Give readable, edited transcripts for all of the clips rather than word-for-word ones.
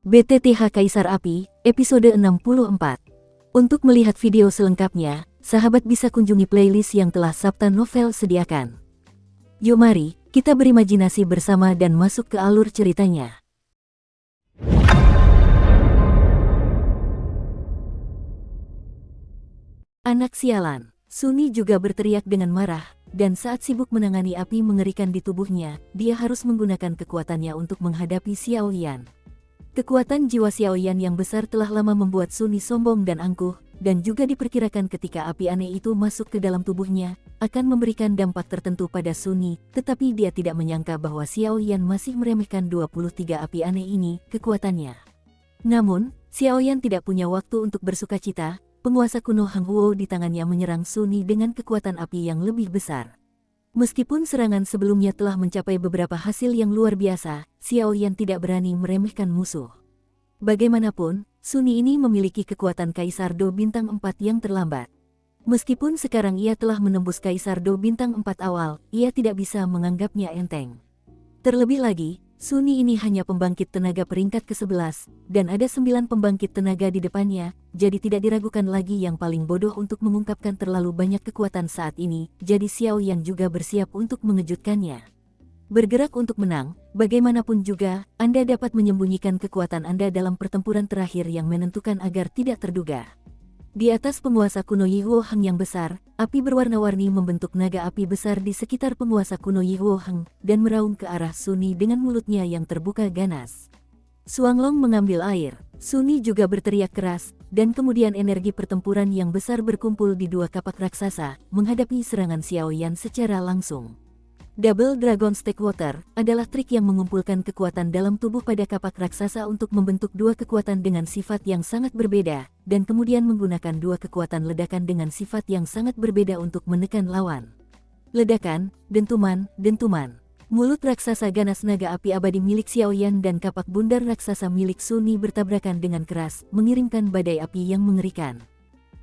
BTTH Kaisar Api, episode 64. Untuk melihat video selengkapnya, sahabat bisa kunjungi playlist yang telah Sabta Novel sediakan. Yuk mari, kita berimajinasi bersama dan masuk ke alur ceritanya. Anak sialan, Sunny juga berteriak dengan marah, dan saat sibuk menangani api mengerikan di tubuhnya, dia harus menggunakan kekuatannya untuk menghadapi Xiaoyan. Kekuatan jiwa Xiaoyan yang besar telah lama membuat Sunny sombong dan angkuh, dan juga diperkirakan ketika api aneh itu masuk ke dalam tubuhnya, akan memberikan dampak tertentu pada Sunny, tetapi dia tidak menyangka bahwa Xiaoyan masih meremehkan 23 api aneh ini, kekuatannya. Namun, Xiaoyan tidak punya waktu untuk bersukacita, penguasa kuno Hang Huo di tangannya menyerang Sunny dengan kekuatan api yang lebih besar. Meskipun serangan sebelumnya telah mencapai beberapa hasil yang luar biasa, Xiaoyan tidak berani meremehkan musuh. Bagaimanapun, Sunny ini memiliki kekuatan Kaisar Do Bintang 4 yang terlambat. Meskipun sekarang ia telah menembus Kaisar Do Bintang 4 awal, ia tidak bisa menganggapnya enteng. Terlebih lagi, Sunny ini hanya pembangkit tenaga peringkat ke-11, dan ada 9 pembangkit tenaga di depannya, jadi tidak diragukan lagi yang paling bodoh untuk mengungkapkan terlalu banyak kekuatan saat ini, jadi Xiaoyan juga bersiap untuk mengejutkannya. Bergerak untuk menang, bagaimanapun juga, Anda dapat menyembunyikan kekuatan Anda dalam pertempuran terakhir yang menentukan agar tidak terduga. Di atas penguasa kuno Yihuo Heng yang besar, api berwarna-warni membentuk naga api besar di sekitar penguasa kuno Yihuo Heng, dan meraung ke arah Sunny dengan mulutnya yang terbuka ganas. Xuanglong mengambil air, Sunny juga berteriak keras, dan kemudian energi pertempuran yang besar berkumpul di dua kapak raksasa, menghadapi serangan Xiaoyan secara langsung. Double Dragon Stake Water adalah trik yang mengumpulkan kekuatan dalam tubuh pada kapak raksasa untuk membentuk dua kekuatan dengan sifat yang sangat berbeda, dan kemudian menggunakan dua kekuatan ledakan dengan sifat yang sangat berbeda untuk menekan lawan. Ledakan, dentuman, dentuman. Mulut raksasa ganas naga api abadi milik Xiaoyan dan kapak bundar raksasa milik Sunny bertabrakan dengan keras, mengirimkan badai api yang mengerikan.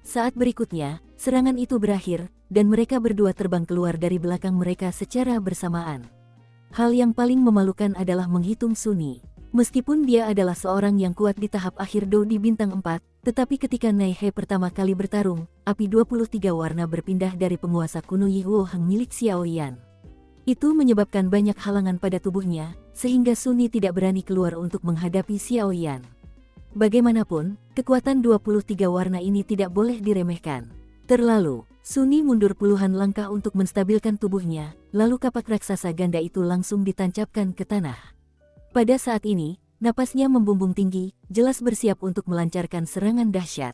Saat berikutnya, serangan itu berakhir, dan mereka berdua terbang keluar dari belakang mereka secara bersamaan. Hal yang paling memalukan adalah menghitung Sunny. Meskipun dia adalah seorang yang kuat di tahap akhir Do di bintang 4, tetapi ketika Nai He pertama kali bertarung, api 23 warna berpindah dari penguasa kuno Yihuo Heng milik Xiaoyan. Itu menyebabkan banyak halangan pada tubuhnya, sehingga Sunny tidak berani keluar untuk menghadapi Xiaoyan. Bagaimanapun, kekuatan 23 warna ini tidak boleh diremehkan. Terlalu, Sunny mundur puluhan langkah untuk menstabilkan tubuhnya, lalu kapak raksasa ganda itu langsung ditancapkan ke tanah. Pada saat ini, napasnya membumbung tinggi, jelas bersiap untuk melancarkan serangan dahsyat.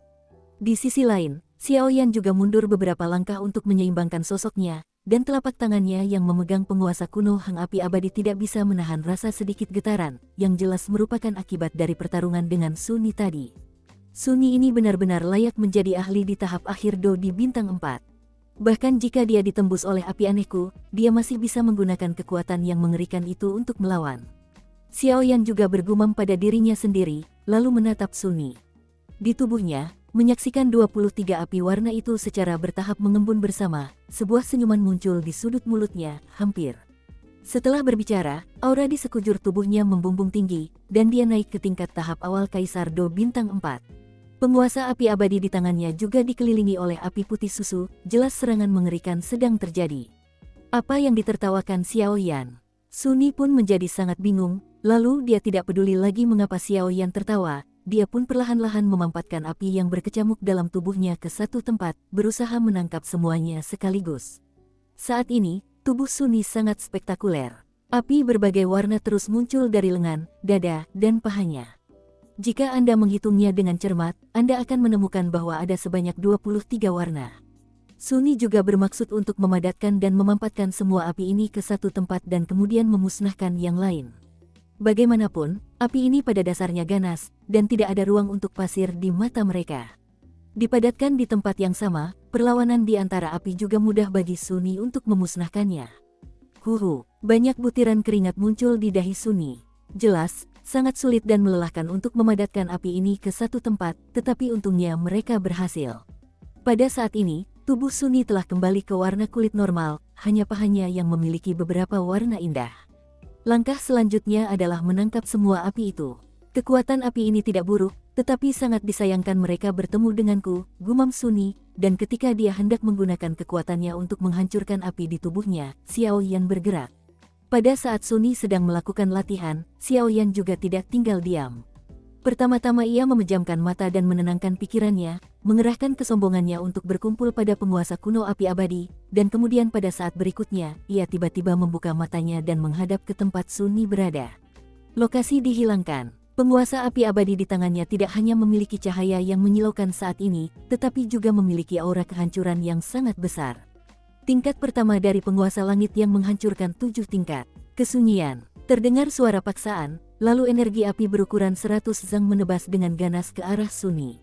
Di sisi lain, Xiaoyan juga mundur beberapa langkah untuk menyeimbangkan sosoknya, dan telapak tangannya yang memegang penguasa kuno Hang Api Abadi tidak bisa menahan rasa sedikit getaran, yang jelas merupakan akibat dari pertarungan dengan Sunny tadi. Sunny ini benar-benar layak menjadi ahli di tahap akhir Do di bintang 4. Bahkan jika dia ditembus oleh api anehku, dia masih bisa menggunakan kekuatan yang mengerikan itu untuk melawan. Xiaoyan juga bergumam pada dirinya sendiri, lalu menatap Sunny. Di tubuhnya, menyaksikan 23 api warna itu secara bertahap mengembun bersama, sebuah senyuman muncul di sudut mulutnya, hampir. Setelah berbicara, aura di sekujur tubuhnya membumbung tinggi, dan dia naik ke tingkat tahap awal Kaisar Do bintang 4. Penguasa api abadi di tangannya juga dikelilingi oleh api putih susu, jelas serangan mengerikan sedang terjadi. Apa yang ditertawakan Xiaoyan? Sunny pun menjadi sangat bingung, lalu dia tidak peduli lagi mengapa Xiaoyan tertawa. Dia pun perlahan-lahan memampatkan api yang berkecamuk dalam tubuhnya ke satu tempat, berusaha menangkap semuanya sekaligus. Saat ini, tubuh Sunny sangat spektakuler. Api berbagai warna terus muncul dari lengan, dada, dan pahanya. Jika Anda menghitungnya dengan cermat, Anda akan menemukan bahwa ada sebanyak 23 warna. Sunny juga bermaksud untuk memadatkan dan memampatkan semua api ini ke satu tempat dan kemudian memusnahkan yang lain. Bagaimanapun, api ini pada dasarnya ganas, dan tidak ada ruang untuk pasir di mata mereka. Dipadatkan di tempat yang sama, perlawanan di antara api juga mudah bagi Sunny untuk memusnahkannya. Banyak butiran keringat muncul di dahi Sunny. Jelas, sangat sulit dan melelahkan untuk memadatkan api ini ke satu tempat, tetapi untungnya mereka berhasil. Pada saat ini, tubuh Sunny telah kembali ke warna kulit normal, hanya pahanya yang memiliki beberapa warna indah. Langkah selanjutnya adalah menangkap semua api itu. Kekuatan api ini tidak buruk, tetapi sangat disayangkan mereka bertemu denganku, gumam Suni, dan ketika dia hendak menggunakan kekuatannya untuk menghancurkan api di tubuhnya, Xiao Yan bergerak. Pada saat Suni sedang melakukan latihan, Xiao Yan juga tidak tinggal diam. Pertama-tama ia memejamkan mata dan menenangkan pikirannya, mengerahkan kesombongannya untuk berkumpul pada penguasa kuno api abadi, dan kemudian pada saat berikutnya, ia tiba-tiba membuka matanya dan menghadap ke tempat Suni berada. Lokasi dihilangkan. Penguasa api abadi di tangannya tidak hanya memiliki cahaya yang menyilaukan saat ini, tetapi juga memiliki aura kehancuran yang sangat besar. Tingkat pertama dari penguasa langit yang menghancurkan 7 tingkat. Kesunyian. Terdengar suara paksaan, lalu energi api berukuran 100 zang menebas dengan ganas ke arah Suni.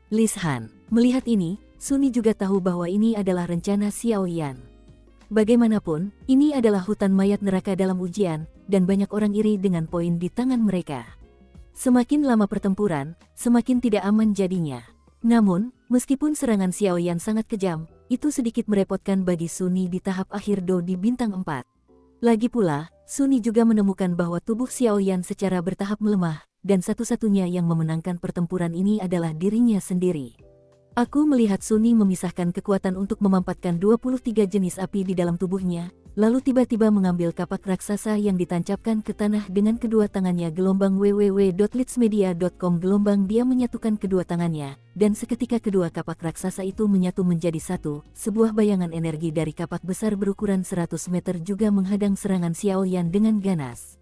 Lis Han. Melihat ini, Suni juga tahu bahwa ini adalah rencana Xiao Yan. Bagaimanapun, ini adalah hutan mayat neraka dalam ujian, dan banyak orang iri dengan poin di tangan mereka. Semakin lama pertempuran, semakin tidak aman jadinya. Namun, meskipun serangan Xiao Yan sangat kejam, itu sedikit merepotkan bagi Suni di tahap akhir Do di bintang 4. Lagi pula, Suni juga menemukan bahwa tubuh Xiao Yan secara bertahap melemah, dan satu-satunya yang memenangkan pertempuran ini adalah dirinya sendiri. Aku melihat Suni memisahkan kekuatan untuk memampatkan 23 jenis api di dalam tubuhnya, lalu tiba-tiba mengambil kapak raksasa yang ditancapkan ke tanah dengan kedua tangannya. Gelombang www.litsmedia.com. Gelombang dia menyatukan kedua tangannya, dan seketika kedua kapak raksasa itu menyatu menjadi satu. Sebuah bayangan energi dari kapak besar berukuran 100 meter juga menghadang serangan Xiao Yan dengan ganas.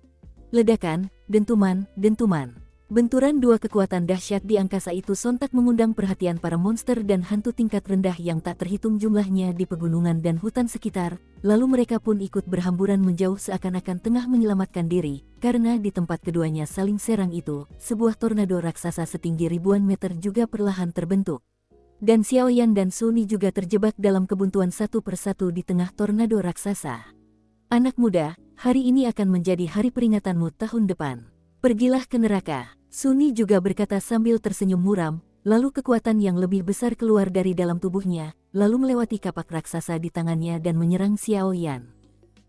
Ledakan, dentuman, dentuman. Benturan dua kekuatan dahsyat di angkasa itu sontak mengundang perhatian para monster dan hantu tingkat rendah yang tak terhitung jumlahnya di pegunungan dan hutan sekitar, lalu mereka pun ikut berhamburan menjauh seakan-akan tengah menyelamatkan diri, karena di tempat keduanya saling serang itu, sebuah tornado raksasa setinggi ribuan meter juga perlahan terbentuk. Dan Xiao Yan dan Suni juga terjebak dalam kebuntuan satu persatu di tengah tornado raksasa. Anak muda, hari ini akan menjadi hari peringatanmu tahun depan. Pergilah ke neraka. Suni juga berkata sambil tersenyum muram, lalu kekuatan yang lebih besar keluar dari dalam tubuhnya, lalu melewati kapak raksasa di tangannya dan menyerang Xiao Yan.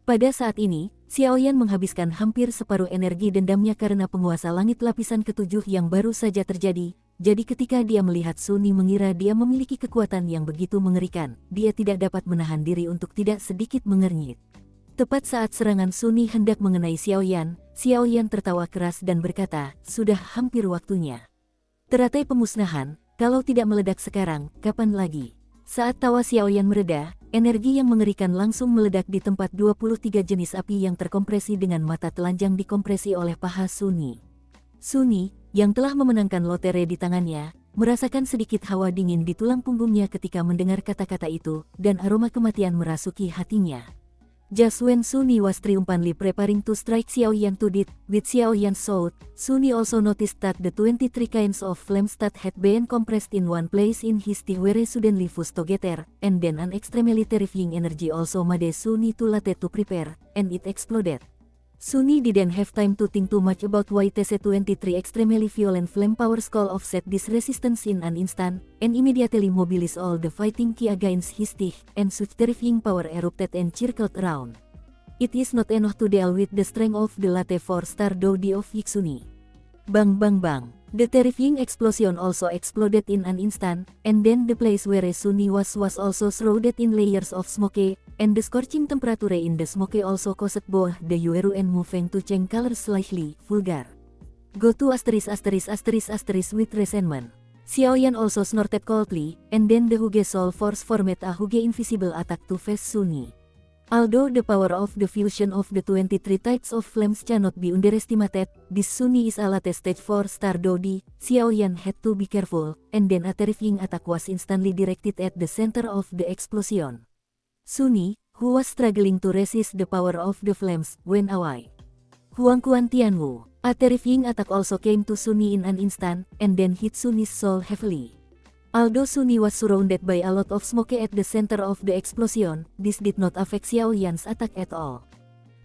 Pada saat ini, Xiao Yan menghabiskan hampir separuh energi dendamnya karena penguasa langit lapisan ke-7 yang baru saja terjadi, jadi ketika dia melihat Suni mengira dia memiliki kekuatan yang begitu mengerikan, dia tidak dapat menahan diri untuk tidak sedikit mengernyit. Tepat saat serangan Suni hendak mengenai Xiao Yan tertawa keras dan berkata, sudah hampir waktunya. Teratai pemusnahan, kalau tidak meledak sekarang, kapan lagi? Saat tawa Xiao Yan mereda, energi yang mengerikan langsung meledak di tempat 23 jenis api yang terkompresi dengan mata telanjang dikompresi oleh paha Suni. Suni, yang telah memenangkan lotre di tangannya, merasakan sedikit hawa dingin di tulang punggungnya ketika mendengar kata-kata itu, dan aroma kematian merasuki hatinya. Just when Suni was triumphantly preparing to strike Xiao Yan to death with Xiao Yan's sword, Suni also noticed that the 23 kinds of flames that had been compressed in one place in his teeth were suddenly fused together, and then an extremely terrifying energy also made Suni too late to prepare, and it exploded. Suni didn't have time to think too much about why TC-23 extremely violent flame power skull offset this resistance in an instant, and immediately mobilized all the fighting ki against his teeth, and such terrifying power erupted and circled around. It is not enough to deal with the strength of the latte 4-star Dodi of Yixuni. Bang bang bang. The terrifying explosion also exploded in an instant, and then the place where Suni was also shrouded in layers of smoke, and the scorching temperature in the smoke also caused both the Yueru and Mufeng to change color slightly. Vulgar. Go to **** with resentment. Xiao Yan also snorted coldly, and then the Huge Soul Force formed a Huge invisible attack to face Suni. Although the power of the fusion of the 23 types of flames cannot be underestimated, this Suni is a late stage 4-star Dodi. Xiao Yan had to be careful, and then a terrifying attack was instantly directed at the center of the explosion. Suni, who was struggling to resist the power of the flames, went away. Huangquan Tianwu. A terrifying attack also came to Suni in an instant, and then hit Suni's soul heavily. Although Suni was surrounded by a lot of smoke at the center of the explosion, this did not affect Xiao Yan's attack at all.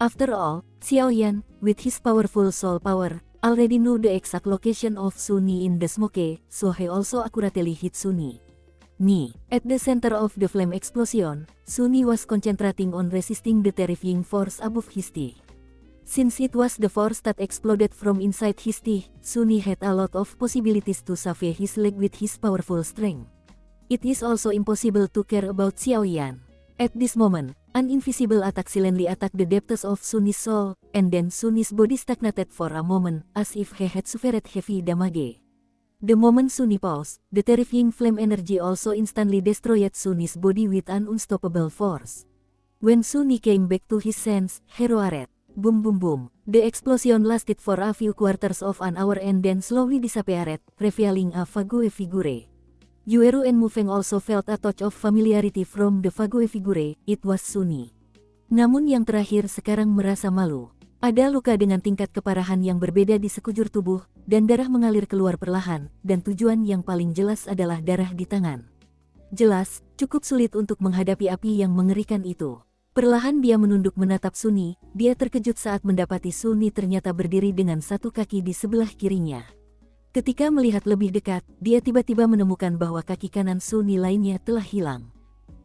After all, Xiao Yan, with his powerful soul power, already knew the exact location of Suni in the smoke, so he also accurately hit Suni. At the center of the flame explosion, Suni was concentrating on resisting the terrifying force above his teeth. Since it was the force that exploded from inside his teeth, Sunny had a lot of possibilities to save his leg with his powerful strength. It is also impossible to care about Xiaoyan. At this moment, an invisible attack silently attacked the depths of Sunny's soul, and then Sunny's body stagnated for a moment, as if he had suffered heavy damage. The moment Sunny paused, the terrifying flame energy also instantly destroyed Sunny's body with an unstoppable force. When Sunny came back to his sense, he roared. Boom boom boom. The explosion lasted for a few quarters of an hour and then slowly disappeared, revealing a vague figure. Yueru and Mufeng also felt a touch of familiarity from the vague figure. It was Sunny. Namun yang terakhir sekarang merasa malu. Ada luka dengan tingkat keparahan yang berbeda di sekujur tubuh, dan darah mengalir keluar perlahan, dan tujuan yang paling jelas adalah darah di tangan. Jelas, cukup sulit untuk menghadapi api yang mengerikan itu. Perlahan dia menunduk menatap Sunny, dia terkejut saat mendapati Sunny ternyata berdiri dengan satu kaki di sebelah kirinya. Ketika melihat lebih dekat, dia tiba-tiba menemukan bahwa kaki kanan Sunny lainnya telah hilang.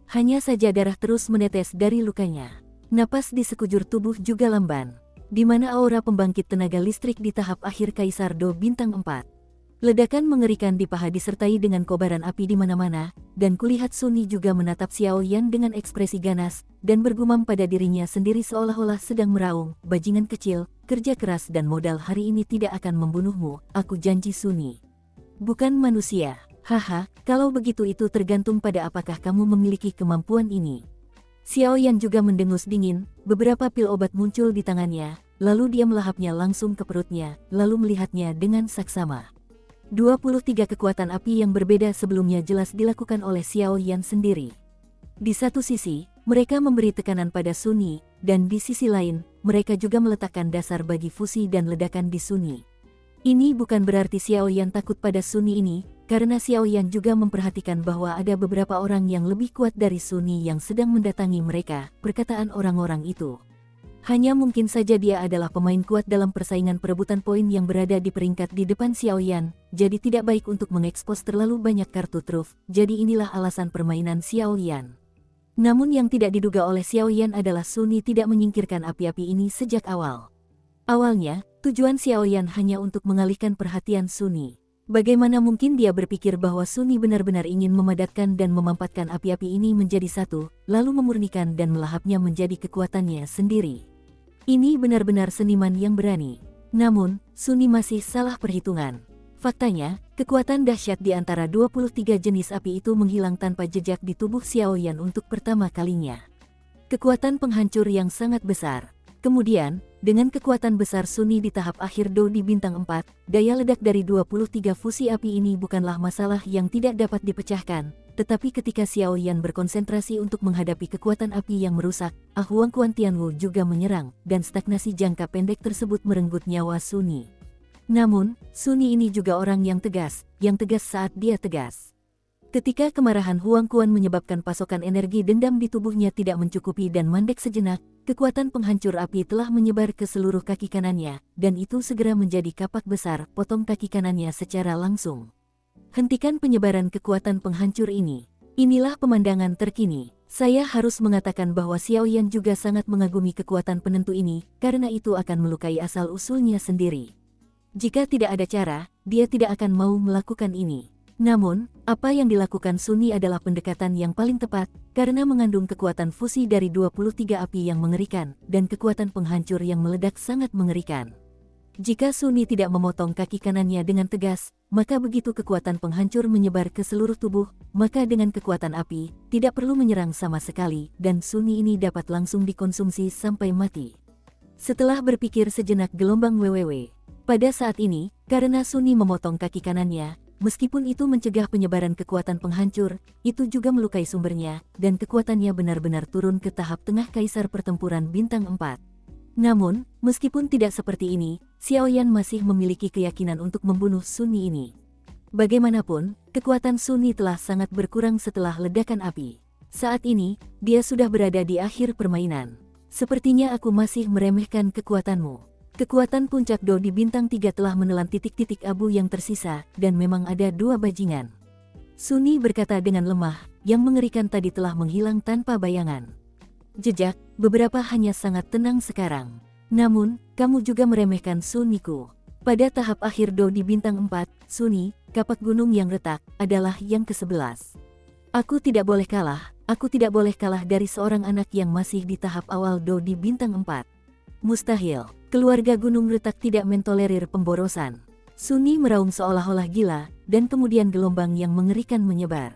Hanya saja darah terus menetes dari lukanya. Napas di sekujur tubuh juga lamban, di mana aura pembangkit tenaga listrik di tahap akhir Kaisar Do Bintang 4. Ledakan mengerikan di paha disertai dengan kobaran api di mana-mana, dan kulihat Sunny juga menatap Xiaoyan dengan ekspresi ganas, dan bergumam pada dirinya sendiri seolah-olah sedang meraung, bajingan kecil, kerja keras dan modal hari ini tidak akan membunuhmu, aku janji Sunny. Bukan manusia, haha, kalau begitu itu tergantung pada apakah kamu memiliki kemampuan ini. Xiaoyan juga mendengus dingin, beberapa pil obat muncul di tangannya, lalu dia melahapnya langsung ke perutnya, lalu melihatnya dengan saksama. 23 kekuatan api yang berbeda sebelumnya jelas dilakukan oleh Xiaoyan sendiri. Di satu sisi, mereka memberi tekanan pada Sunny, dan di sisi lain, mereka juga meletakkan dasar bagi fusi dan ledakan di Sunny. Ini bukan berarti Xiaoyan takut pada Sunny ini, karena Xiaoyan juga memperhatikan bahwa ada beberapa orang yang lebih kuat dari Sunny yang sedang mendatangi mereka, perkataan orang-orang itu. Hanya mungkin saja dia adalah pemain kuat dalam persaingan perebutan poin yang berada di peringkat di depan Xiaoyan, jadi tidak baik untuk mengekspos terlalu banyak kartu truf, jadi inilah alasan permainan Xiaoyan. Namun yang tidak diduga oleh Xiaoyan adalah Sunny tidak menyingkirkan api-api ini sejak awal. Awalnya, tujuan Xiaoyan hanya untuk mengalihkan perhatian Sunny. Bagaimana mungkin dia berpikir bahwa Sunny benar-benar ingin memadatkan dan memampatkan api-api ini menjadi satu, lalu memurnikan dan melahapnya menjadi kekuatannya sendiri. Ini benar-benar seniman yang berani. Namun, Sunny masih salah perhitungan. Faktanya, kekuatan dahsyat di antara 23 jenis api itu menghilang tanpa jejak di tubuh Xiaoyan untuk pertama kalinya. Kekuatan penghancur yang sangat besar. Kemudian, dengan kekuatan besar Sunny di tahap akhir Do di bintang 4, daya ledak dari 23 fusi api ini bukanlah masalah yang tidak dapat dipecahkan, tetapi ketika Xiaoyan berkonsentrasi untuk menghadapi kekuatan api yang merusak, Huang Quan Tianwu juga menyerang, dan stagnasi jangka pendek tersebut merenggut nyawa Sunny. Namun, Sunny ini juga orang yang tegas saat dia tegas. Ketika kemarahan Huang Quan menyebabkan pasokan energi dendam di tubuhnya tidak mencukupi dan mandek sejenak, kekuatan penghancur api telah menyebar ke seluruh kaki kanannya, dan itu segera menjadi kapak besar, potong kaki kanannya secara langsung. Hentikan penyebaran kekuatan penghancur ini. Inilah pemandangan terkini. Saya harus mengatakan bahwa Xiaoyan juga sangat mengagumi kekuatan penentu ini, karena itu akan melukai asal-usulnya sendiri. Jika tidak ada cara, dia tidak akan mau melakukan ini. Namun, apa yang dilakukan Sunny adalah pendekatan yang paling tepat, karena mengandung kekuatan fusi dari 23 api yang mengerikan, dan kekuatan penghancur yang meledak sangat mengerikan. Jika Sunny tidak memotong kaki kanannya dengan tegas, maka begitu kekuatan penghancur menyebar ke seluruh tubuh, maka dengan kekuatan api, tidak perlu menyerang sama sekali, dan Sunny ini dapat langsung dikonsumsi sampai mati. Setelah berpikir sejenak gelombang WWW, pada saat ini, karena Sunny memotong kaki kanannya, meskipun itu mencegah penyebaran kekuatan penghancur, itu juga melukai sumbernya, dan kekuatannya benar-benar turun ke tahap tengah Kaisar Pertempuran Bintang 4. Namun, meskipun tidak seperti ini, Xiaoyan masih memiliki keyakinan untuk membunuh Sunny ini. Bagaimanapun, kekuatan Sunny telah sangat berkurang setelah ledakan api. Saat ini, dia sudah berada di akhir permainan. Sepertinya aku masih meremehkan kekuatanmu. Kekuatan puncak Do di bintang 3 telah menelan titik-titik abu yang tersisa, dan memang ada 2 bajingan. Sunny berkata dengan lemah, yang mengerikan tadi telah menghilang tanpa bayangan. Jejak, beberapa hanya sangat tenang sekarang. Namun, kamu juga meremehkan Suniku. Pada tahap akhir Do di bintang 4, Suni, kapak gunung yang retak, adalah yang ke-11. Aku tidak boleh kalah dari seorang anak yang masih di tahap awal Do di bintang 4. Mustahil, keluarga gunung retak tidak mentolerir pemborosan. Suni meraung seolah-olah gila, dan kemudian gelombang yang mengerikan menyebar.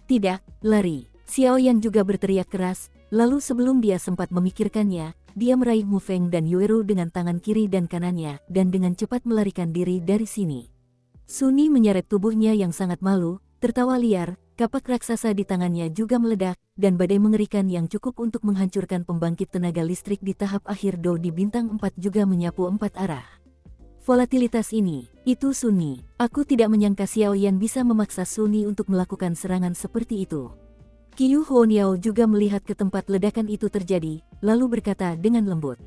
Tidak, lari. Xiaoyan juga berteriak keras, lalu sebelum dia sempat memikirkannya, dia meraih Mu Feng dan Yueru dengan tangan kiri dan kanannya, dan dengan cepat melarikan diri dari sini. Suni menyeret tubuhnya yang sangat malu, tertawa liar, kapak raksasa di tangannya juga meledak, dan badai mengerikan yang cukup untuk menghancurkan pembangkit tenaga listrik di tahap akhir Do di bintang 4 juga menyapu 4 arah. Volatilitas ini, itu Suni. Aku tidak menyangka Xiaoyan bisa memaksa Suni untuk melakukan serangan seperti itu. Qiu Huoniao juga melihat ke tempat ledakan itu terjadi, lalu berkata dengan lembut.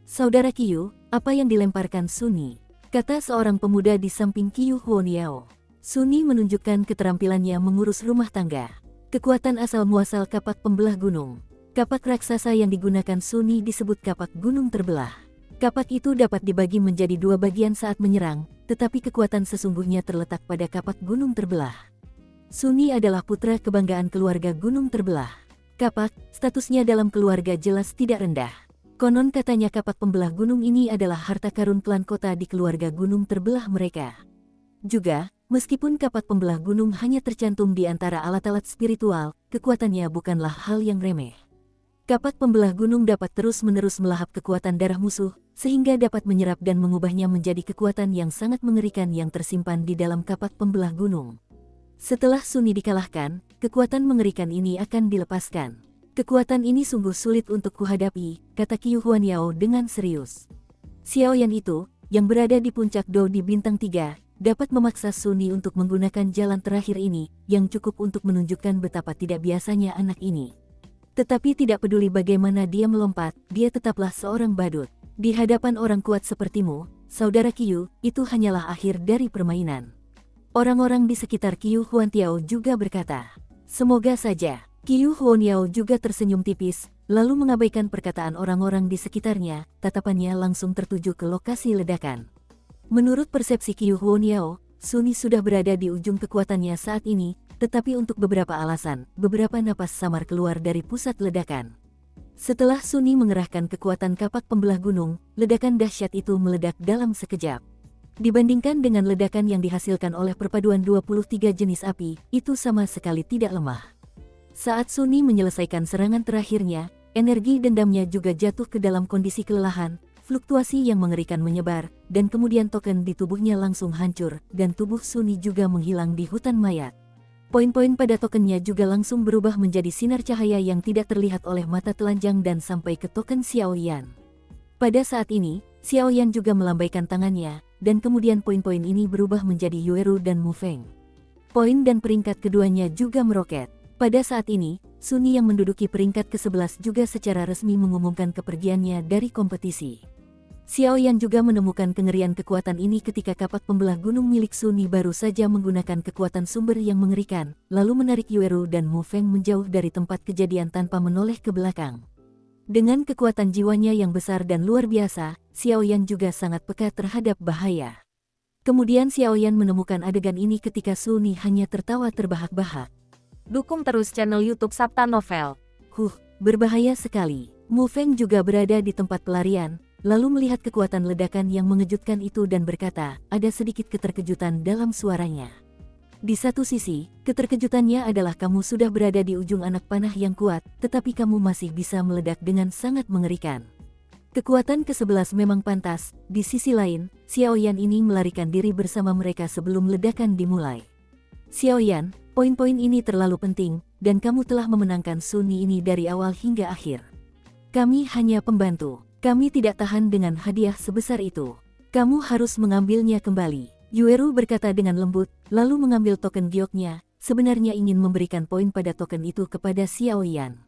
Saudara Qiu, apa yang dilemparkan Suni? Kata seorang pemuda di samping Qiu Huoniao. Suni menunjukkan keterampilannya mengurus rumah tangga. Kekuatan asal muasal kapak pembelah gunung. Kapak raksasa yang digunakan Suni disebut kapak gunung terbelah. Kapak itu dapat dibagi menjadi 2 bagian saat menyerang, tetapi kekuatan sesungguhnya terletak pada kapak gunung terbelah. Suni adalah putra kebanggaan keluarga gunung terbelah. Kapak, statusnya dalam keluarga jelas tidak rendah. Konon katanya kapak pembelah gunung ini adalah harta karun klan kota di keluarga gunung terbelah mereka. Juga, meskipun kapak pembelah gunung hanya tercantum di antara alat-alat spiritual, kekuatannya bukanlah hal yang remeh. Kapak pembelah gunung dapat terus-menerus melahap kekuatan darah musuh, sehingga dapat menyerap dan mengubahnya menjadi kekuatan yang sangat mengerikan yang tersimpan di dalam kapak pembelah gunung. Setelah Suni dikalahkan, kekuatan mengerikan ini akan dilepaskan. Kekuatan ini sungguh sulit untuk kuhadapi, kata Qiu Huaniao dengan serius. Xiaoyan itu, yang berada di puncak Do di bintang 3, dapat memaksa Suni untuk menggunakan jalan terakhir ini, yang cukup untuk menunjukkan betapa tidak biasanya anak ini. Tetapi tidak peduli bagaimana dia melompat, dia tetaplah seorang badut. Di hadapan orang kuat sepertimu, saudara Qiu, itu hanyalah akhir dari permainan. Orang-orang di sekitar Qiu Huantiao juga berkata. Semoga saja. Qiu Huaniao juga tersenyum tipis, lalu mengabaikan perkataan orang-orang di sekitarnya, tatapannya langsung tertuju ke lokasi ledakan. Menurut persepsi Qiu Huaniao, Suni sudah berada di ujung kekuatannya saat ini, tetapi untuk beberapa alasan, beberapa napas samar keluar dari pusat ledakan. Setelah Suni mengerahkan kekuatan kapak pembelah gunung, ledakan dahsyat itu meledak dalam sekejap. Dibandingkan dengan ledakan yang dihasilkan oleh perpaduan 23 jenis api, itu sama sekali tidak lemah. Saat Suni menyelesaikan serangan terakhirnya, energi dendamnya juga jatuh ke dalam kondisi kelelahan, fluktuasi yang mengerikan menyebar, dan kemudian token di tubuhnya langsung hancur, dan tubuh Suni juga menghilang di hutan mayat. Poin-poin pada tokennya juga langsung berubah menjadi sinar cahaya yang tidak terlihat oleh mata telanjang dan sampai ke token Xiaoyan. Pada saat ini, Xiaoyan juga melambaikan tangannya, dan kemudian poin-poin ini berubah menjadi Yueru dan Mu Feng. Poin dan peringkat keduanya juga meroket. Pada saat ini, Suni yang menduduki peringkat ke-11 juga secara resmi mengumumkan kepergiannya dari kompetisi. Xiaoyan juga menemukan kengerian kekuatan ini ketika kapak pembelah gunung milik Suni baru saja menggunakan kekuatan sumber yang mengerikan, lalu menarik Yueru dan Mu Feng menjauh dari tempat kejadian tanpa menoleh ke belakang. Dengan kekuatan jiwanya yang besar dan luar biasa, Xiaoyan juga sangat peka terhadap bahaya. Kemudian Xiaoyan menemukan adegan ini ketika Suni hanya tertawa terbahak-bahak. Dukung terus channel YouTube Sabta Novel. Berbahaya sekali. Mu Feng juga berada di tempat pelarian, lalu melihat kekuatan ledakan yang mengejutkan itu dan berkata, ada sedikit keterkejutan dalam suaranya. Di satu sisi, keterkejutannya adalah kamu sudah berada di ujung anak panah yang kuat, tetapi kamu masih bisa meledak dengan sangat mengerikan. Kekuatan ke-11 memang pantas, di sisi lain, Xiaoyan ini melarikan diri bersama mereka sebelum ledakan dimulai. Xiaoyan, poin-poin ini terlalu penting, dan kamu telah memenangkan Suni ini dari awal hingga akhir. Kami hanya pembantu. Kami tidak tahan dengan hadiah sebesar itu. Kamu harus mengambilnya kembali. Yueru berkata dengan lembut, lalu mengambil token gioknya, sebenarnya ingin memberikan poin pada token itu kepada Xiaoyan.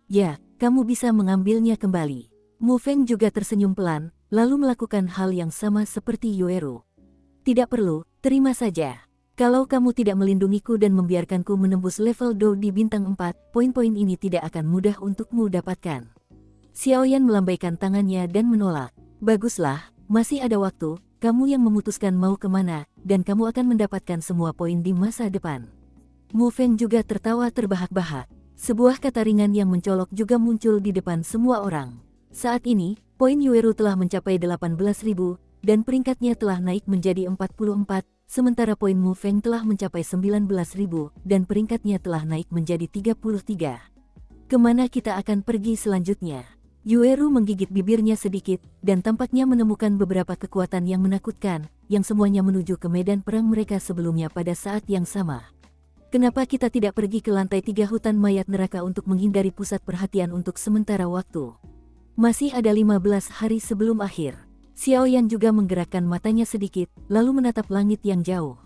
Ya, kamu bisa mengambilnya kembali. Mu Feng juga tersenyum pelan, lalu melakukan hal yang sama seperti Yueru. Tidak perlu, terima saja. Kalau kamu tidak melindungiku dan membiarkanku menembus level Do di bintang 4, poin-poin ini tidak akan mudah untukmu dapatkan. Xiao Yan melambaikan tangannya dan menolak. Baguslah, masih ada waktu, kamu yang memutuskan mau kemana, dan kamu akan mendapatkan semua poin di masa depan. Mu Feng juga tertawa terbahak-bahak. Sebuah kata ringan yang mencolok juga muncul di depan semua orang. Saat ini, poin Yueru telah mencapai 18.000, dan peringkatnya telah naik menjadi 44, sementara poin Mu Feng telah mencapai 19.000, dan peringkatnya telah naik menjadi 33. Kemana kita akan pergi selanjutnya? Yueru menggigit bibirnya sedikit, dan tampaknya menemukan beberapa kekuatan yang menakutkan, yang semuanya menuju ke medan perang mereka sebelumnya pada saat yang sama. Kenapa kita tidak pergi ke lantai 3 hutan mayat neraka untuk menghindari pusat perhatian untuk sementara waktu? Masih ada 15 hari sebelum akhir. Xiao Yan juga menggerakkan matanya sedikit, lalu menatap langit yang jauh.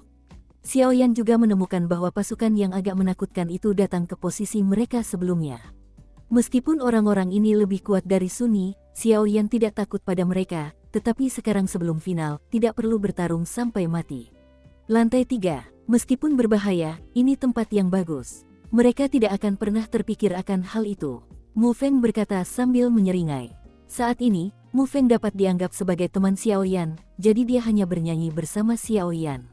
Xiao Yan juga menemukan bahwa pasukan yang agak menakutkan itu datang ke posisi mereka sebelumnya. Meskipun orang-orang ini lebih kuat dari Sunni, Xiao Yan tidak takut pada mereka, tetapi sekarang sebelum final, tidak perlu bertarung sampai mati. Lantai 3, meskipun berbahaya, ini tempat yang bagus. Mereka tidak akan pernah terpikir akan hal itu. Mu Feng berkata sambil menyeringai. Saat ini, Mu Feng dapat dianggap sebagai teman Xiao Yan, jadi dia hanya bernyanyi bersama Xiao Yan.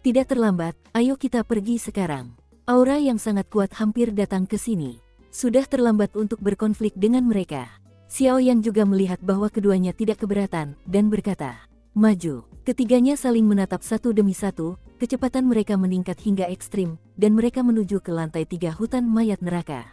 Tidak terlambat, ayo kita pergi sekarang. Aura yang sangat kuat hampir datang ke sini. Sudah terlambat untuk berkonflik dengan mereka. Xiao Yan juga melihat bahwa keduanya tidak keberatan, dan berkata, maju. Ketiganya saling menatap satu demi satu, kecepatan mereka meningkat hingga ekstrim, dan mereka menuju ke lantai 3 hutan mayat neraka.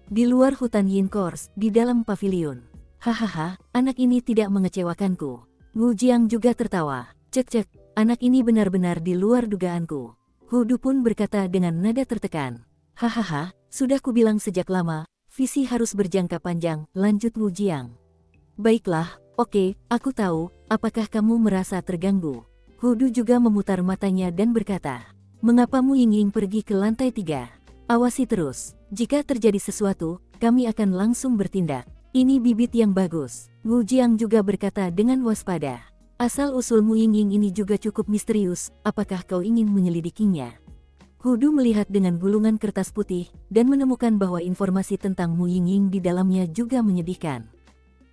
Di luar hutan Yin Course, di dalam pavilion. Hahaha, anak ini tidak mengecewakanku. Wu Jiang juga tertawa. Cek, anak ini benar-benar di luar dugaanku. Hu Du pun berkata dengan nada tertekan. Hahaha, sudah kubilang sejak lama, visi harus berjangka panjang, lanjut Wu Jiang. Baiklah, oke, aku tahu, apakah kamu merasa terganggu? Hu Du juga memutar matanya dan berkata, mengapa Mu Yingying pergi ke lantai 3? Awasi terus, jika terjadi sesuatu, kami akan langsung bertindak. Ini bibit yang bagus. Wu Jiang juga berkata dengan waspada. Asal-usul Mu Yingying ini juga cukup misterius, apakah kau ingin menyelidikinya? Hu Du melihat dengan gulungan kertas putih, dan menemukan bahwa informasi tentang Mu Yingying di dalamnya juga menyedihkan.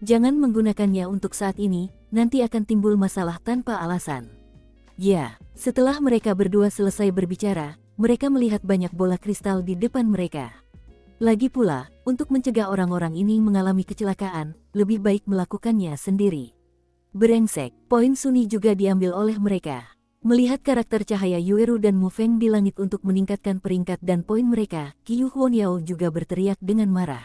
Jangan menggunakannya untuk saat ini, nanti akan timbul masalah tanpa alasan. Ya, setelah mereka berdua selesai berbicara, mereka melihat banyak bola kristal di depan mereka. Lagi pula, untuk mencegah orang-orang ini mengalami kecelakaan, lebih baik melakukannya sendiri. Brengsek, poin Sunni juga diambil oleh mereka. Melihat karakter cahaya Yueru dan Mu Feng di langit untuk meningkatkan peringkat dan poin mereka, Qiu Huonyao juga berteriak dengan marah.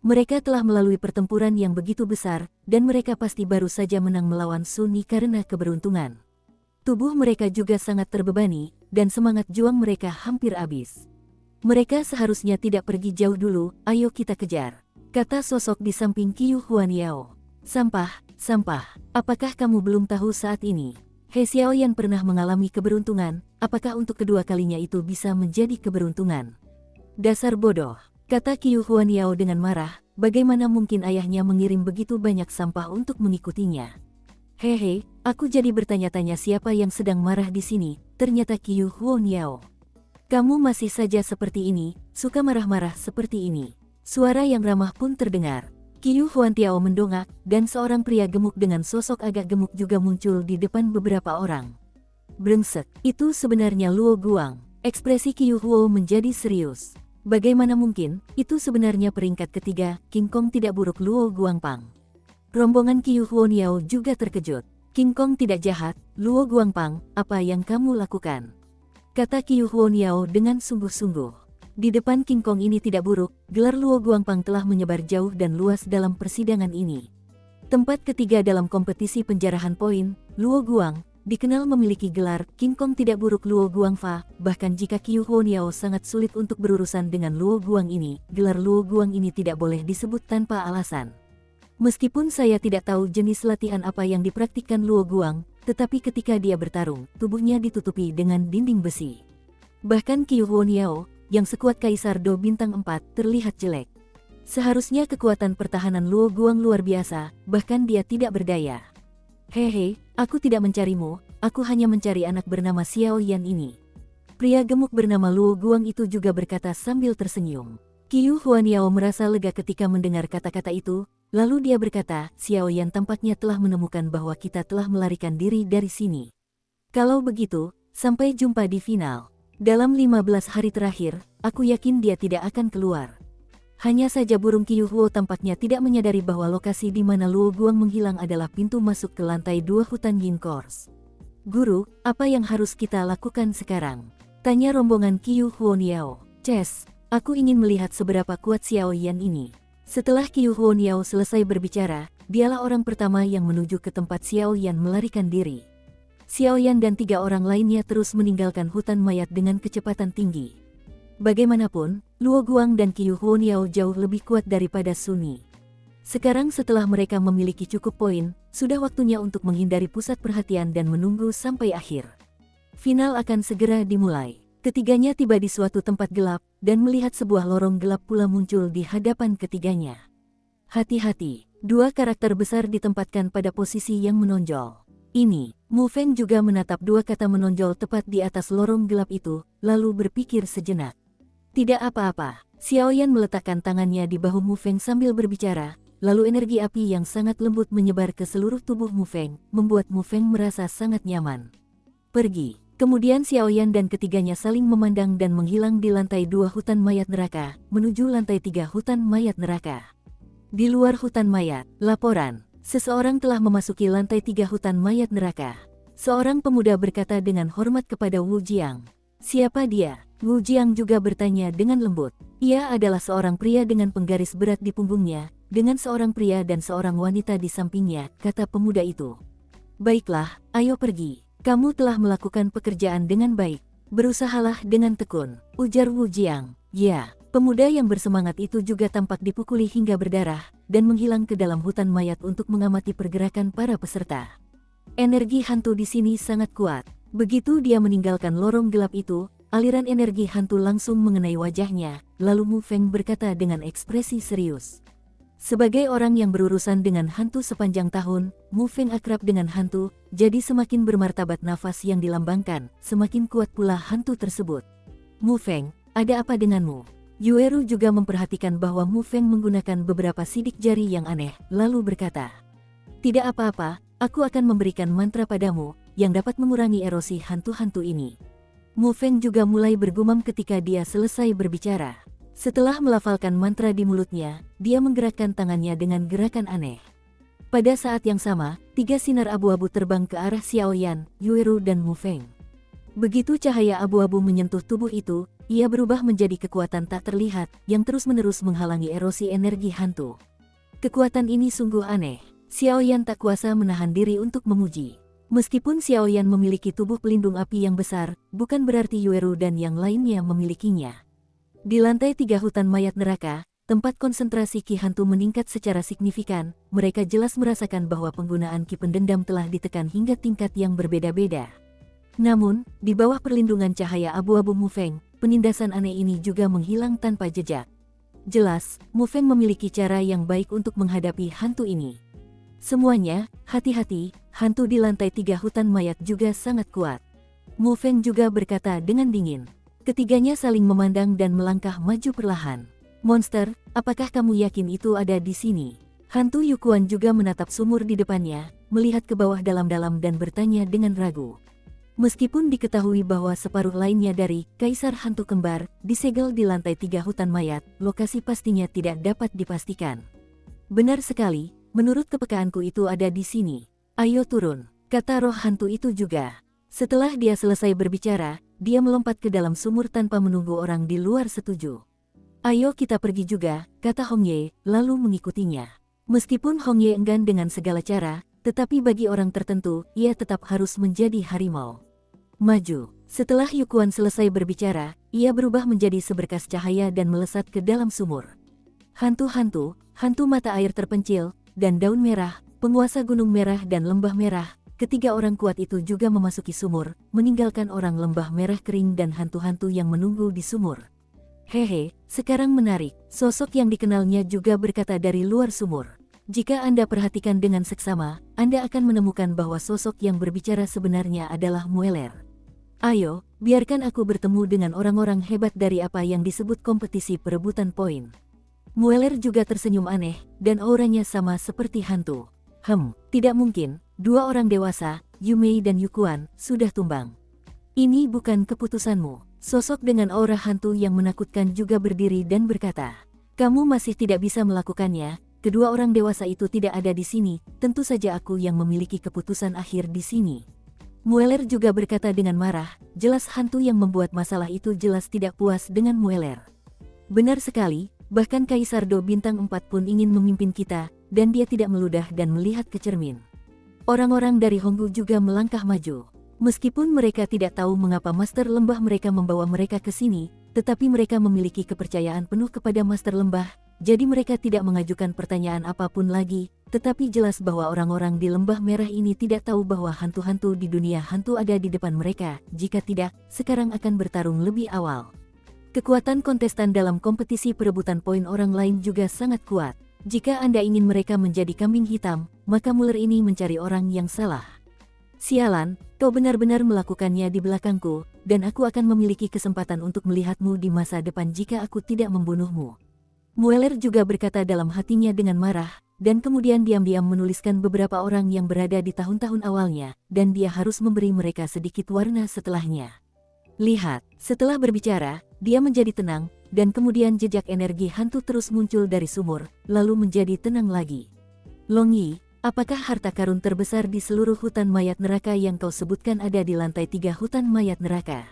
Mereka telah melalui pertempuran yang begitu besar, dan mereka pasti baru saja menang melawan Sunni karena keberuntungan. Tubuh mereka juga sangat terbebani, dan semangat juang mereka hampir habis. Mereka seharusnya tidak pergi jauh dulu, ayo kita kejar, kata sosok di samping Qiu Huonyao. Sampah, apakah kamu belum tahu saat ini? He Xiao Yan pernah mengalami keberuntungan, apakah untuk kedua kalinya itu bisa menjadi keberuntungan? Dasar bodoh, kata Qiu Huonyao dengan marah, bagaimana mungkin ayahnya mengirim begitu banyak sampah untuk mengikutinya? Hehe, aku jadi bertanya-tanya siapa yang sedang marah di sini, ternyata Qiu Huonyao. Kamu masih saja seperti ini, suka marah-marah seperti ini. Suara yang ramah pun terdengar. Qiu Huonyao mendongak, dan seorang pria gemuk dengan sosok agak gemuk juga muncul di depan beberapa orang. Brengsek, itu sebenarnya Luo Guang. Ekspresi Qiu Huo menjadi serius. Bagaimana mungkin, itu sebenarnya peringkat ketiga, King Kong tidak buruk Luo Guangpang. Rombongan Qiu Huonyao juga terkejut. King Kong tidak jahat, Luo Guangpang, apa yang kamu lakukan? Kata Qiu Huonyao dengan sungguh-sungguh. Di depan King Kong ini tidak buruk, gelar Luo Guangpang telah menyebar jauh dan luas dalam persidangan ini. Tempat ketiga dalam kompetisi penjarahan poin, Luo Guang, dikenal memiliki gelar King Kong tidak buruk Luo Guangfa, bahkan jika Qiu Huonyao sangat sulit untuk berurusan dengan Luo Guang ini, gelar Luo Guang ini tidak boleh disebut tanpa alasan. Meskipun saya tidak tahu jenis latihan apa yang dipraktikkan Luo Guang, tetapi ketika dia bertarung, tubuhnya ditutupi dengan dinding besi. Bahkan Qiu Huonyao, yang sekuat Kaisar Do Bintang 4, terlihat jelek. Seharusnya kekuatan pertahanan Luo Guang luar biasa, bahkan dia tidak berdaya. Hehe, aku tidak mencarimu, aku hanya mencari anak bernama Xiao Yan ini. Pria gemuk bernama Luo Guang itu juga berkata sambil tersenyum. Qiu Huonyao merasa lega ketika mendengar kata-kata itu, Lalu dia berkata, Xiaoyan tampaknya telah menemukan bahwa kita telah melarikan diri dari sini. Kalau begitu, sampai jumpa di final. Dalam 15 hari terakhir, aku yakin dia tidak akan keluar. Hanya saja burung Qiyuhuo tampaknya tidak menyadari bahwa lokasi di mana Luo Guang menghilang adalah pintu masuk ke lantai 2 hutan Yin Course. Guru, apa yang harus kita lakukan sekarang? Tanya rombongan Qiyuhuo Niao. Ces, aku ingin melihat seberapa kuat Xiaoyan ini. Setelah Qiyuhuo Niao selesai berbicara, dialah orang pertama yang menuju ke tempat Xiaoyan melarikan diri. Xiaoyan dan 3 orang lainnya terus meninggalkan hutan mayat dengan kecepatan tinggi. Bagaimanapun, Luo Guang dan Qiyuhuo Niao jauh lebih kuat daripada Sunyi. Sekarang setelah mereka memiliki cukup poin, sudah waktunya untuk menghindari pusat perhatian dan menunggu sampai akhir. Final akan segera dimulai. Ketiganya tiba di suatu tempat gelap, dan melihat sebuah lorong gelap pula muncul di hadapan ketiganya. Hati-hati, 2 karakter besar ditempatkan pada posisi yang menonjol. Ini, Mu Feng juga menatap 2 kata menonjol tepat di atas lorong gelap itu, lalu berpikir sejenak. Tidak apa-apa, Xiaoyan meletakkan tangannya di bahu Mu Feng sambil berbicara, lalu energi api yang sangat lembut menyebar ke seluruh tubuh Mu Feng, membuat Mu Feng merasa sangat nyaman. Pergi. Kemudian Xiaoyan dan ketiganya saling memandang dan menghilang di lantai 2 hutan mayat neraka, menuju lantai 3 hutan mayat neraka. Di luar hutan mayat, laporan, seseorang telah memasuki lantai 3 hutan mayat neraka. Seorang pemuda berkata dengan hormat kepada Wu Jiang. Siapa dia? Wu Jiang juga bertanya dengan lembut. Ia adalah seorang pria dengan penggaris berat di punggungnya, dengan seorang pria dan seorang wanita di sampingnya, kata pemuda itu. Baiklah, ayo pergi. Kamu telah melakukan pekerjaan dengan baik. Berusahalah dengan tekun, ujar Wu Jiang. Ya, pemuda yang bersemangat itu juga tampak dipukuli hingga berdarah, dan menghilang ke dalam hutan mayat untuk mengamati pergerakan para peserta. Energi hantu di sini sangat kuat. Begitu dia meninggalkan lorong gelap itu, aliran energi hantu langsung mengenai wajahnya, lalu Mu Feng berkata dengan ekspresi serius. Sebagai orang yang berurusan dengan hantu sepanjang tahun, Mu Feng akrab dengan hantu, jadi semakin bermartabat nafas yang dilambangkan, semakin kuat pula hantu tersebut. Mu Feng, ada apa denganmu? Yueru juga memperhatikan bahwa Mu Feng menggunakan beberapa sidik jari yang aneh, lalu berkata, tidak apa-apa, aku akan memberikan mantra padamu, yang dapat mengurangi erosi hantu-hantu ini. Mu Feng juga mulai bergumam ketika dia selesai berbicara. Setelah melafalkan mantra di mulutnya, dia menggerakkan tangannya dengan gerakan aneh. Pada saat yang sama, 3 sinar abu-abu terbang ke arah Xiaoyan, Yueru dan Mu Feng. Begitu cahaya abu-abu menyentuh tubuh itu, ia berubah menjadi kekuatan tak terlihat, yang terus-menerus menghalangi erosi energi hantu. Kekuatan ini sungguh aneh. Xiaoyan tak kuasa menahan diri untuk memuji. Meskipun Xiaoyan memiliki tubuh pelindung api yang besar, bukan berarti Yueru dan yang lainnya memilikinya. Di lantai 3 hutan mayat neraka, tempat konsentrasi ki hantu meningkat secara signifikan, mereka jelas merasakan bahwa penggunaan ki pendendam telah ditekan hingga tingkat yang berbeda-beda. Namun, di bawah perlindungan cahaya abu-abu Mu Feng, penindasan aneh ini juga menghilang tanpa jejak. Jelas, Mu Feng memiliki cara yang baik untuk menghadapi hantu ini. Semuanya, hati-hati, hantu di lantai 3 hutan mayat juga sangat kuat. Mu Feng juga berkata dengan dingin. Ketiganya saling memandang dan melangkah maju perlahan. Monster, apakah kamu yakin itu ada di sini? Hantu Yukuan juga menatap sumur di depannya, melihat ke bawah dalam-dalam dan bertanya dengan ragu. Meskipun diketahui bahwa separuh lainnya dari Kaisar Hantu Kembar disegel di lantai 3 hutan mayat, lokasi pastinya tidak dapat dipastikan. Benar sekali, menurut kepekaanku itu ada di sini. Ayo turun, kata roh hantu itu juga. Setelah dia selesai berbicara, dia melompat ke dalam sumur tanpa menunggu orang di luar setuju. Ayo kita pergi juga, kata Hong Ye, lalu mengikutinya. Meskipun Hong Ye enggan dengan segala cara, tetapi bagi orang tertentu, ia tetap harus menjadi harimau. Maju. Setelah Yukuan selesai berbicara, ia berubah menjadi seberkas cahaya dan melesat ke dalam sumur. Hantu-hantu, hantu mata air terpencil, dan daun merah, penguasa gunung merah dan lembah merah, ketiga orang kuat itu juga memasuki sumur, meninggalkan orang lembah merah kering dan hantu-hantu yang menunggu di sumur. Hehe, sekarang menarik, sosok yang dikenalnya juga berkata dari luar sumur. Jika Anda perhatikan dengan seksama, Anda akan menemukan bahwa sosok yang berbicara sebenarnya adalah Mueller. Ayo, biarkan aku bertemu dengan orang-orang hebat dari apa yang disebut kompetisi perebutan poin. Mueller juga tersenyum aneh, dan auranya sama seperti hantu. Tidak mungkin, dua orang dewasa, Yumei dan Yukuan, sudah tumbang. Ini bukan keputusanmu. Sosok dengan aura hantu yang menakutkan juga berdiri dan berkata, kamu masih tidak bisa melakukannya, kedua orang dewasa itu tidak ada di sini, tentu saja aku yang memiliki keputusan akhir di sini. Mueller juga berkata dengan marah, jelas hantu yang membuat masalah itu jelas tidak puas dengan Mueller. Benar sekali, bahkan Kaisar Do Bintang 4 pun ingin memimpin kita, dan dia tidak meludah dan melihat ke cermin. Orang-orang dari Honggu juga melangkah maju. Meskipun mereka tidak tahu mengapa Master Lembah mereka membawa mereka ke sini, tetapi mereka memiliki kepercayaan penuh kepada Master Lembah, jadi mereka tidak mengajukan pertanyaan apapun lagi, tetapi jelas bahwa orang-orang di Lembah Merah ini tidak tahu bahwa hantu-hantu di dunia hantu ada di depan mereka, jika tidak, sekarang akan bertarung lebih awal. Kekuatan kontestan dalam kompetisi perebutan poin orang lain juga sangat kuat. Jika Anda ingin mereka menjadi kambing hitam, maka Mueller ini mencari orang yang salah. Sialan, kau benar-benar melakukannya di belakangku, dan aku akan memiliki kesempatan untuk melihatmu di masa depan jika aku tidak membunuhmu. Mueller juga berkata dalam hatinya dengan marah, dan kemudian diam-diam menuliskan beberapa orang yang berada di tahun-tahun awalnya, dan dia harus memberi mereka sedikit warna setelahnya. Lihat, setelah berbicara, dia menjadi tenang, dan kemudian jejak energi hantu terus muncul dari sumur, lalu menjadi tenang lagi. Long Yi, apakah harta karun terbesar di seluruh hutan mayat neraka yang kau sebutkan ada di lantai 3 hutan mayat neraka?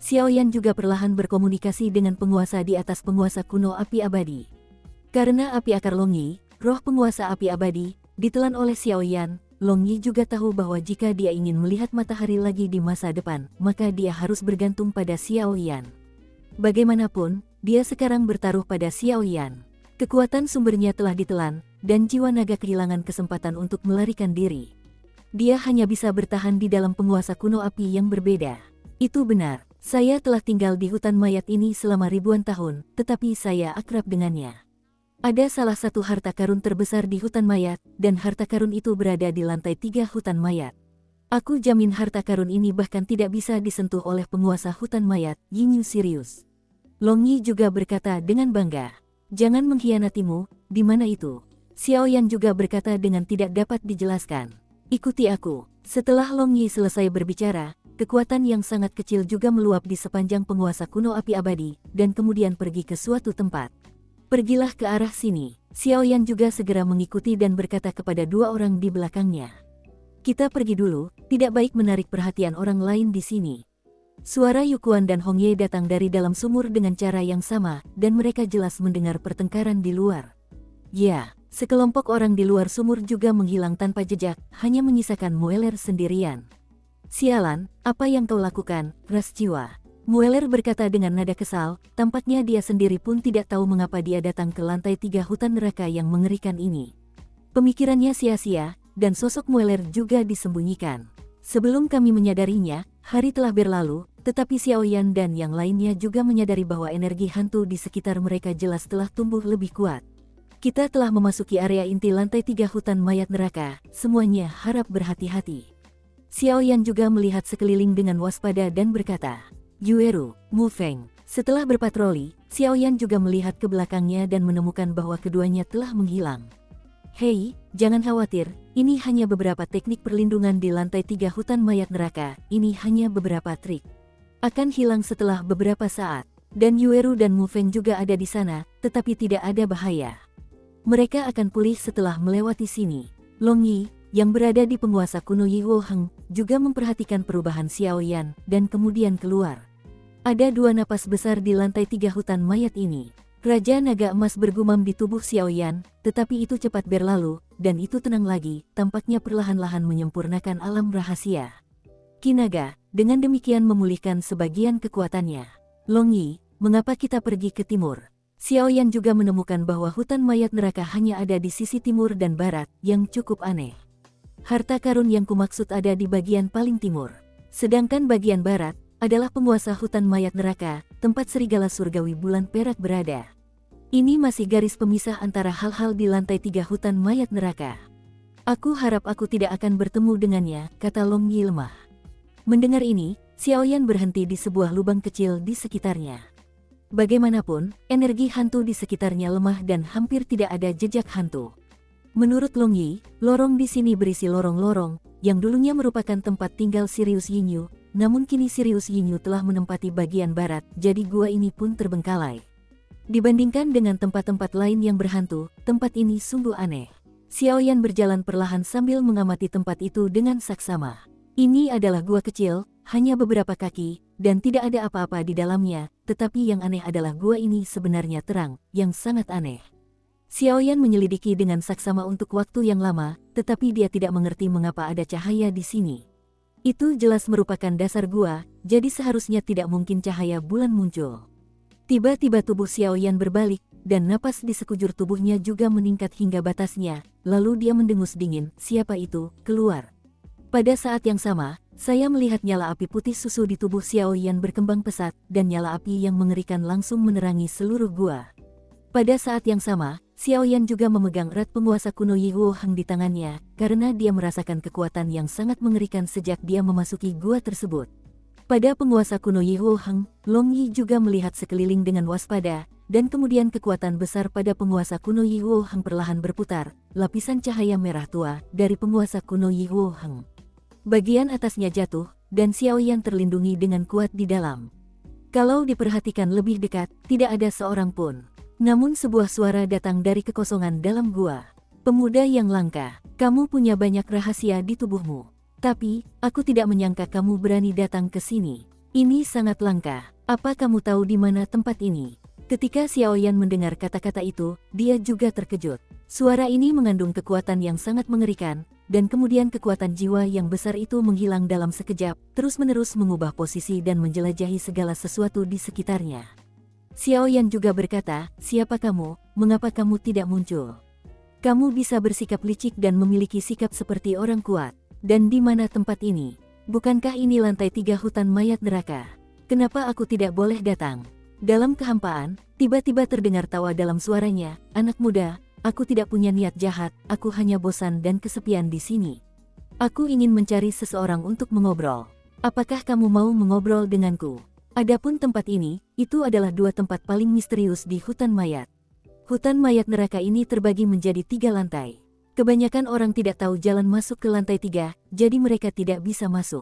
Xiaoyan juga perlahan berkomunikasi dengan penguasa di atas penguasa kuno api abadi. Karena api akar Long Yi, roh penguasa api abadi, ditelan oleh Xiaoyan, Long Yi juga tahu bahwa jika dia ingin melihat matahari lagi di masa depan, maka dia harus bergantung pada Xiaoyan. Bagaimanapun, dia sekarang bertaruh pada Xiaoyan. Kekuatan sumbernya telah ditelan, dan jiwa naga kehilangan kesempatan untuk melarikan diri. Dia hanya bisa bertahan di dalam penguasa kuno api yang berbeda. Itu benar, saya telah tinggal di hutan mayat ini selama ribuan tahun, tetapi saya akrab dengannya. Ada salah satu harta karun terbesar di hutan mayat, dan harta karun itu berada di lantai 3 hutan mayat. Aku jamin harta karun ini bahkan tidak bisa disentuh oleh penguasa hutan mayat, Yingyu Sirius. Long Yi juga berkata dengan bangga. Jangan mengkhianatimu, di mana itu? Xiaoyan juga berkata dengan tidak dapat dijelaskan. Ikuti aku. Setelah Long Yi selesai berbicara, kekuatan yang sangat kecil juga meluap di sepanjang penguasa kuno api abadi, dan kemudian pergi ke suatu tempat. Pergilah ke arah sini. Xiaoyan juga segera mengikuti dan berkata kepada dua orang di belakangnya. Kita pergi dulu, tidak baik menarik perhatian orang lain di sini. Suara Yukuan dan Hong Ye datang dari dalam sumur dengan cara yang sama, dan mereka jelas mendengar pertengkaran di luar. Ya, sekelompok orang di luar sumur juga menghilang tanpa jejak, hanya menyisakan Mueller sendirian. Sialan, apa yang kau lakukan, ras jiwa? Mueller berkata dengan nada kesal, tampaknya dia sendiri pun tidak tahu mengapa dia datang ke lantai 3 hutan neraka yang mengerikan ini. Pemikirannya sia-sia, dan sosok Mueller juga disembunyikan. Sebelum kami menyadarinya, hari telah berlalu, tetapi Xiaoyan dan yang lainnya juga menyadari bahwa energi hantu di sekitar mereka jelas telah tumbuh lebih kuat. Kita telah memasuki area inti lantai 3 hutan mayat neraka, semuanya harap berhati-hati. Xiaoyan juga melihat sekeliling dengan waspada dan berkata, Yueru, Mu Feng. Setelah berpatroli, Xiaoyan juga melihat ke belakangnya dan menemukan bahwa keduanya telah menghilang. Hei, jangan khawatir, ini hanya beberapa teknik perlindungan di lantai 3 hutan mayat neraka, ini hanya beberapa trik. Akan hilang setelah beberapa saat, dan Yueru dan Mu Feng juga ada di sana, tetapi tidak ada bahaya. Mereka akan pulih setelah melewati sini. Long Yi, yang berada di penguasa kuno Yi Wo Heng, juga memperhatikan perubahan Xiaoyan, dan kemudian keluar. Ada dua napas besar di lantai 3 hutan mayat ini. Raja Naga Emas bergumam di tubuh Xiaoyan, tetapi itu cepat berlalu, dan itu tenang lagi, tampaknya perlahan-lahan menyempurnakan alam rahasia. Kinaga, dengan demikian memulihkan sebagian kekuatannya. Long Yi, mengapa kita pergi ke timur? Xiaoyan juga menemukan bahwa hutan mayat neraka hanya ada di sisi timur dan barat, yang cukup aneh. Harta karun yang kumaksud ada di bagian paling timur. Sedangkan bagian barat, adalah penguasa hutan mayat neraka, tempat serigala surgawi bulan perak berada. Ini masih garis pemisah antara hal-hal di lantai 3 hutan mayat neraka. Aku harap aku tidak akan bertemu dengannya, kata Long Yi lemah. Mendengar ini, Xiaoyan berhenti di sebuah lubang kecil di sekitarnya. Bagaimanapun, energi hantu di sekitarnya lemah dan hampir tidak ada jejak hantu. Menurut Long Yi, lorong di sini berisi lorong-lorong, yang dulunya merupakan tempat tinggal Sirius Yinyu, namun kini Sirius Yinyu telah menempati bagian barat, jadi gua ini pun terbengkalai. Dibandingkan dengan tempat-tempat lain yang berhantu, tempat ini sungguh aneh. Xiaoyan berjalan perlahan sambil mengamati tempat itu dengan saksama. Ini adalah gua kecil, hanya beberapa kaki, dan tidak ada apa-apa di dalamnya, tetapi yang aneh adalah gua ini sebenarnya terang, yang sangat aneh. Xiaoyan menyelidiki dengan saksama untuk waktu yang lama, tetapi dia tidak mengerti mengapa ada cahaya di sini. Itu jelas merupakan dasar gua, jadi seharusnya tidak mungkin cahaya bulan muncul. Tiba-tiba tubuh Xiaoyan berbalik, dan napas di sekujur tubuhnya juga meningkat hingga batasnya, lalu dia mendengus dingin, "Siapa itu? Keluar." Pada saat yang sama, saya melihat nyala api putih susu di tubuh Xiaoyan berkembang pesat, dan nyala api yang mengerikan langsung menerangi seluruh gua. Pada saat yang sama, Xiaoyan juga memegang erat penguasa kuno Yi Huo Heng di tangannya, karena dia merasakan kekuatan yang sangat mengerikan sejak dia memasuki gua tersebut. Pada penguasa kuno Yi Huo Heng, Long Yi juga melihat sekeliling dengan waspada, dan kemudian kekuatan besar pada penguasa kuno Yi Huo Heng perlahan berputar, lapisan cahaya merah tua dari penguasa kuno Yi Huo Heng. Bagian atasnya jatuh, dan Xiaoyan terlindungi dengan kuat di dalam. Kalau diperhatikan lebih dekat, tidak ada seorang pun. Namun sebuah suara datang dari kekosongan dalam gua. "Pemuda yang langka, kamu punya banyak rahasia di tubuhmu. Tapi, aku tidak menyangka kamu berani datang ke sini. Ini sangat langka. Apa kamu tahu di mana tempat ini?" Ketika Xiaoyan mendengar kata-kata itu, dia juga terkejut. Suara ini mengandung kekuatan yang sangat mengerikan, dan kemudian kekuatan jiwa yang besar itu menghilang dalam sekejap, terus-menerus mengubah posisi dan menjelajahi segala sesuatu di sekitarnya. Xiaoyan juga berkata, "Siapa kamu? Mengapa kamu tidak muncul? Kamu bisa bersikap licik dan memiliki sikap seperti orang kuat. Dan di mana tempat ini? Bukankah ini lantai 3 hutan mayat neraka? Kenapa aku tidak boleh datang?" Dalam kehampaan, tiba-tiba terdengar tawa dalam suaranya, "Anak muda, aku tidak punya niat jahat, aku hanya bosan dan kesepian di sini. Aku ingin mencari seseorang untuk mengobrol. Apakah kamu mau mengobrol denganku?" Adapun tempat ini, itu adalah 2 tempat paling misterius di hutan mayat. Hutan mayat neraka ini terbagi menjadi 3 lantai. Kebanyakan orang tidak tahu jalan masuk ke lantai 3, jadi mereka tidak bisa masuk.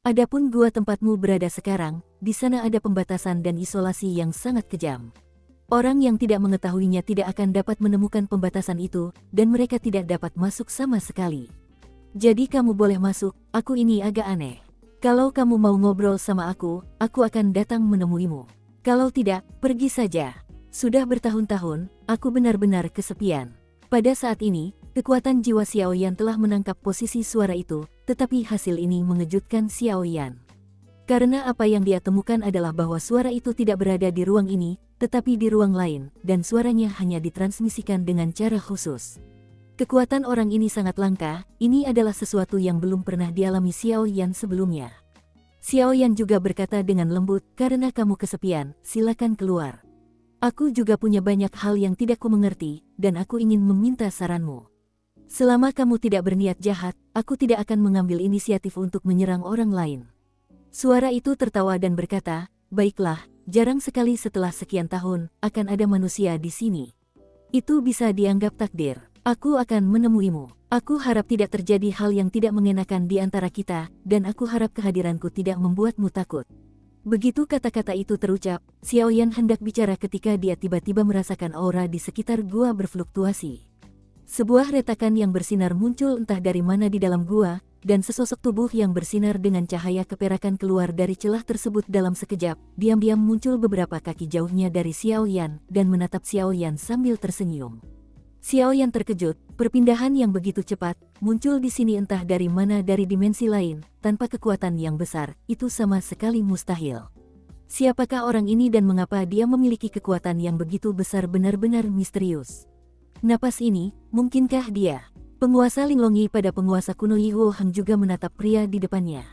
Adapun gua tempatmu berada sekarang, di sana ada pembatasan dan isolasi yang sangat kejam. Orang yang tidak mengetahuinya tidak akan dapat menemukan pembatasan itu, dan mereka tidak dapat masuk sama sekali. Jadi kamu boleh masuk, aku ini agak aneh. Kalau kamu mau ngobrol sama aku akan datang menemuimu. Kalau tidak, pergi saja. Sudah bertahun-tahun, aku benar-benar kesepian. Pada saat ini, kekuatan jiwa Xiaoyan telah menangkap posisi suara itu, tetapi hasil ini mengejutkan Xiaoyan. Karena apa yang dia temukan adalah bahwa suara itu tidak berada di ruang ini, tetapi di ruang lain, dan suaranya hanya ditransmisikan dengan cara khusus. Kekuatan orang ini sangat langka, ini adalah sesuatu yang belum pernah dialami Xiaoyan sebelumnya. Xiaoyan juga berkata dengan lembut, "Karena kamu kesepian, silakan keluar. Aku juga punya banyak hal yang tidak kumengerti, dan aku ingin meminta saranmu. Selama kamu tidak berniat jahat, aku tidak akan mengambil inisiatif untuk menyerang orang lain." Suara itu tertawa dan berkata, "Baiklah, jarang sekali setelah sekian tahun, akan ada manusia di sini. Itu bisa dianggap takdir. Aku akan menemuimu. Aku harap tidak terjadi hal yang tidak mengenakan di antara kita, dan aku harap kehadiranku tidak membuatmu takut." Begitu kata-kata itu terucap, Xiaoyan hendak bicara ketika dia tiba-tiba merasakan aura di sekitar gua berfluktuasi. Sebuah retakan yang bersinar muncul entah dari mana di dalam gua, dan sesosok tubuh yang bersinar dengan cahaya keperakan keluar dari celah tersebut dalam sekejap. Diam-diam muncul beberapa kaki jauhnya dari Xiaoyan, dan menatap Xiaoyan sambil tersenyum. Xiaoyan terkejut, perpindahan yang begitu cepat, muncul di sini entah dari mana dari dimensi lain, tanpa kekuatan yang besar, itu sama sekali mustahil. Siapakah orang ini dan mengapa dia memiliki kekuatan yang begitu besar? Benar-benar misterius. Napas ini, mungkinkah dia? Penguasa Linglong Yi pada penguasa kuno Yi Huo Heng juga menatap pria di depannya.